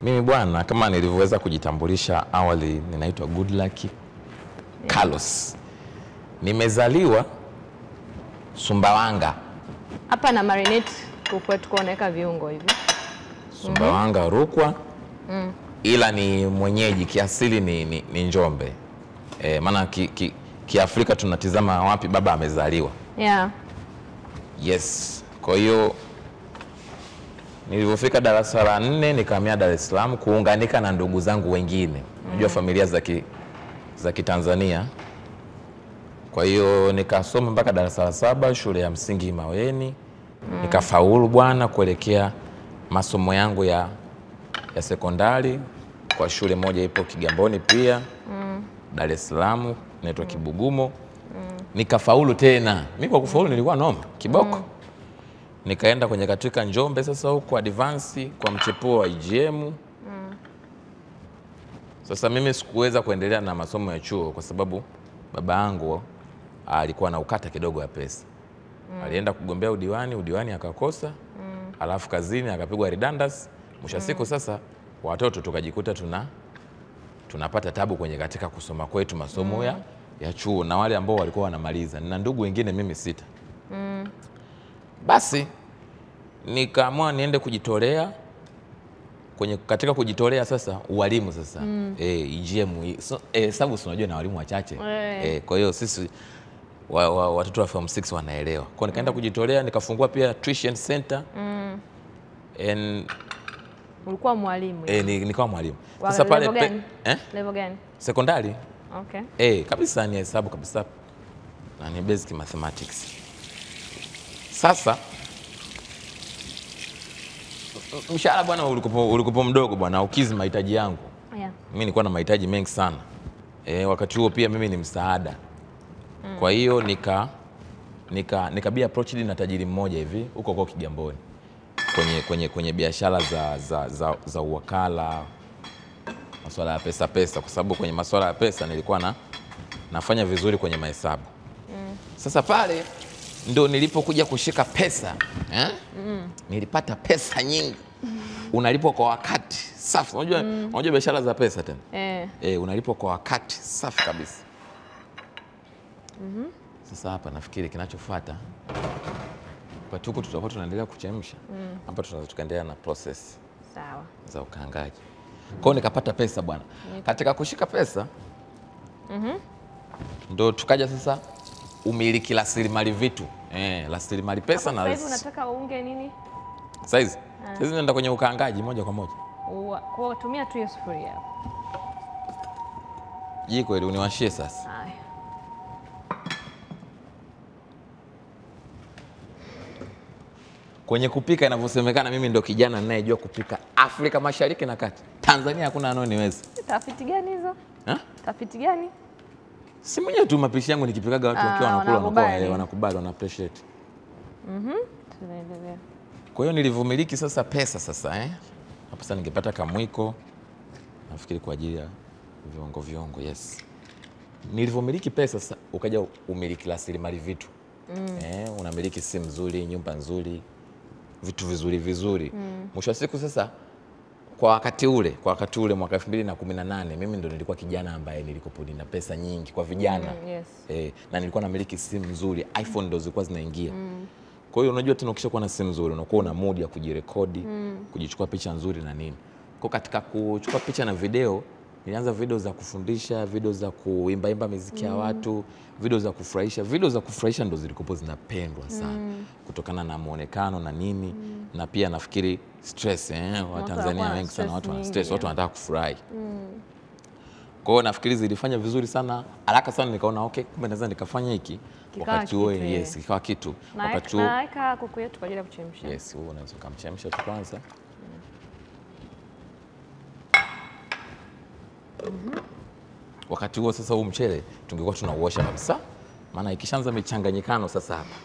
Mimi bwana, kama nilivyoweza kujitambulisha awali, ninaitwa Goodluck Carlos. Nimezaliwa Sumbawanga. Hapa na marinate kukwetu kuoneka viungo hivi. Sumbawanga, Rukwa. Ila ni mwenyeji kiasili ni Njombe. Maana Kiafrika tunatizama wapi baba amezaliwa. Yeah. Yes. Kwa hiyo nilipofika darasa la 4 nikahamia Dar es Salaam kuunganika na ndugu zangu wengine. Unajua familia za Kitanzania. Kwa hiyo nikasoma mpaka darasa la 7 shule ya msingi Maweni. Nikafaulu bwana kuelekea masomo yangu ya sekondari kwa shule moja ipo Kigamboni pia. Dar es Salaam inaitwa Kibugumo. Nikafaulu tena. Mimi kwa kufaulu nilikuwa noma kiboko. Nikaenda kwenye katika Njombe sasa huko advance kwa mchepuo wa IGM. Sasa mimi sikuweza kuendelea na masomo ya chuo kwa sababu baba yangu alikuwa na ukata kidogo ya pesa. Alienda kugombea udiwani akakosa. Alafu kazini akapigwa redundancy. Mwisho siku sasa watoto tukajikuta tunapata tabu kwenye katika kusoma kwetu masomo ya chuo na wale ambao walikuwa wanamaliza. Nina ndugu wengine mimi 6. Basi nikaamua niende kujitolea katika kujitolea sasa ualimu sasa. IGM sababu unajua na walimu wachache. Kwa hiyo sisi watoto wa form 6 wanaelewa. Kwa nikaenda kujitolea nikafungua pia tuition center. Ulikuwa mwalimu? Nikawa mwalimu. Sasa pale level gani? Sekondari. Okay. Kabisa ni hesabu kabisa. Na ni basic mathematics. Sasa mshahara bwana ulikuwa mdogo bwana, ukizi mahitaji yangu. Yeah. Mimi nilikuwa na mahitaji mengi sana. Wakati huo pia mimi ni msaada. Kwa hiyo nikabia approached na tajiri mmoja hivi huko kwa Kigamboni. Kwenye biashara za uwakala, masuala ya pesa kwa sababu kwenye masuala ya pesa nilikuwa nafanya vizuri kwenye mahesabu. Sasa pale ndo nilipokuja kushika pesa. Nilipata pesa nyingi. Unalipwa kwa wakati safi. Unajua biashara za pesa tena. Unalipwa kwa wakati safi kabisa. Sasa hapa nafikiri kinachofuata kwa tuko tutakuwa tunaendelea kuchemsha. Hapa tunaweza tukaendelea na process sawa za ukaangaji. Kwa hiyo nikapata pesa bwana. Katika kushika pesa ndo tukaja sasa umiliki rasilimali vitu. Rasilimali pesa na sasa unataka uunge nini? Saizi naenda kwenye ukaangaji moja kwa moja. Kwa tumia tu hiyo sufuria hapo. Jiko ili uniwashie sasa. Haya. Kwenye kupika inavyosemekana mimi ndo kijana ninayejua kupika Afrika Mashariki na Kati. Tanzania hakuna anoniweza. Tafiti gani hizo? Tafiti gani? Si mwenyewe tu mapishi yangu nikipikaga watu wakiwa wanakula wanakubali wana appreciate. Tunaendelea. Kwa hiyo nilivumiliki sasa pesa sasa Hapo sasa ningepata kamwiko nafikiri kwa ajili ya viongo yes. Nilivumiliki pesa sasa ukaja umiliki rasilimali vitu. Unamiliki simu nzuri, nyumba nzuri, vitu vizuri. Mwisho wa siku sasa kwa wakati ule mwaka 2018 mimi ndo nilikuwa kijana ambaye nilikopo nina pesa nyingi kwa vijana. Yes. Na nilikuwa namiliki simu nzuri, iPhone ndo zilikuwa zinaingia. Kwa hiyo unajua tena ukishakuwa na simu nzuri unakuwa una mood ya kujirekodi, kujichukua picha nzuri na nini. Kwa katika kuchukua picha na video nilianza video za kufundisha, video za kuimba muziki ya watu, video za kufurahisha. Video za kufurahisha ndo zilikopo zinapendwa sana kutokana na muonekano na nini. Na pia nafikiri stress wa Tanzania wengi sana watu wana stress, watu wanataka kufurahi. Kwa hiyo nafikiri zilifanya vizuri sana. Haraka sana nikaona okay, kumbe naweza nikafanya hiki wakati huo. Yes, ikawa kitu. Wakati huo naweka kuku yetu kwa ajili ya kuchemsha. Yes, huo unaweza kumchemsha tu kwanza. Wakati huo sasa huu mchele tungekuwa tunauosha kabisa. Maana ikishaanza michanganyikano sasa hapa.